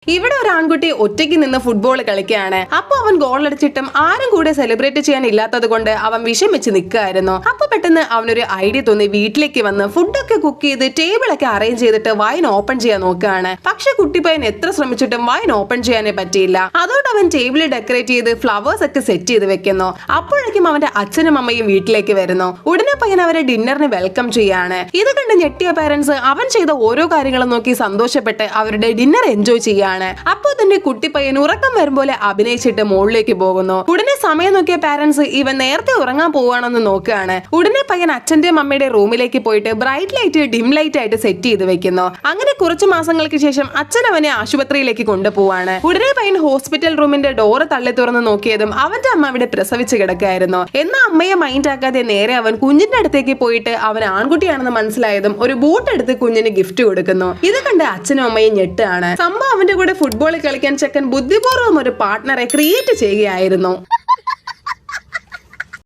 ഇവിടെ ഒരു ആൺകുട്ടി ഒറ്റയ്ക്ക് നിന്ന് ഫുട്ബോൾ കളിക്കുകയാണ്. അപ്പൊ അവൻ ഗോൾ അടിച്ചിട്ടും ആരും കൂടെ സെലിബ്രേറ്റ് ചെയ്യാൻ ഇല്ലാത്തത് കൊണ്ട് അവൻ വിഷമിച്ച് നിൽക്കായിരുന്നു. അപ്പൊ പെട്ടെന്ന് അവനൊരു ഐഡിയ തോന്നി വീട്ടിലേക്ക് വന്ന് ഫുഡൊക്കെ കുക്ക് ചെയ്ത് ടേബിളൊക്കെ അറേഞ്ച് ചെയ്തിട്ട് വൈൻ ഓപ്പൺ ചെയ്യാൻ നോക്കുകയാണ്. പക്ഷെ കുട്ടിപ്പയ്യൻ എത്ര ശ്രമിച്ചിട്ടും വൈൻ ഓപ്പൺ ചെയ്യാനേ പറ്റിയില്ല. അതോടെ അവൻ ടേബിൾ ഡെക്കറേറ്റ് ചെയ്ത് ഫ്ലവേഴ്സ് ഒക്കെ സെറ്റ് ചെയ്ത് വെക്കുന്നു. അപ്പോഴേക്കും അവന്റെ അച്ഛനും അമ്മയും വീട്ടിലേക്ക് വരുന്നു. ഉടനെ പയ്യൻ അവരെ ഡിന്നറിന് വെൽക്കം ചെയ്യാണ്. ഇത് കണ്ട് ഞെട്ടിയ പാരന്റ്സ് അവൻ ചെയ്ത ഓരോ കാര്യങ്ങളും നോക്കി സന്തോഷപ്പെട്ട് അവരുടെ ഡിന്നർ എൻജോയ് ചെയ്യാണ്. അപ്പോ തന്നെ കുട്ടിപ്പയ്യൻ ഉറക്കം വരും പോലെ അഭിനയിച്ചിട്ട് മുകളിലേക്ക് പോകുന്നു. ഉടനെ സമയം നോക്കിയ പാരന്റ്സ് ഇവൻ നേരത്തെ ഉറങ്ങാൻ പോവാണെന്ന് നോക്കുകയാണ്. ഉടനെ പയ്യൻ അച്ഛന്റെയും അമ്മയുടെ റൂമിലേക്ക് പോയിട്ട് ബ്രൈറ്റ് ലൈറ്റ് ഡിം ലൈറ്റ് ആയിട്ട് സെറ്റ് ചെയ്ത് വെക്കുന്നു. അങ്ങനെ കുറച്ച് മാസങ്ങൾക്ക് ശേഷം അച്ഛൻ അവനെ ആശുപത്രിയിലേക്ക് കൊണ്ടുപോവാണ്. ഉടനെ പയ്യൻ ഹോസ്പിറ്റൽ റൂമിന്റെ ഡോറ് തള്ളി തുറന്ന് നോക്കിയതും അവന്റെ അമ്മ അവിടെ പ്രസവിച്ച് കിടക്കായിരുന്നു. എന്നാൽ അമ്മയെ മൈൻഡ് ആക്കാതെ നേരെ അവൻ കുഞ്ഞിന്റെ അടുത്തേക്ക് പോയിട്ട് അവൻ ആൺകുട്ടിയാണെന്ന് മനസ്സിലായതും ഒരു ബൂട്ട് എടുത്ത് കുഞ്ഞിന് ഗിഫ്റ്റ് കൊടുക്കുന്നു. ഇത് കണ്ട് അച്ഛനും അമ്മയും ഞെട്ടാണ്. സംഭവം അവന്റെ കൂടെ ഫുട്ബോൾ കളിക്കാൻ ചെക്കൻ ബുദ്ധിപൂർവ്വം ഒരു പാർട്ട്ണറെ ക്രിയേറ്റ് ചെയ്യുകയായിരുന്നു.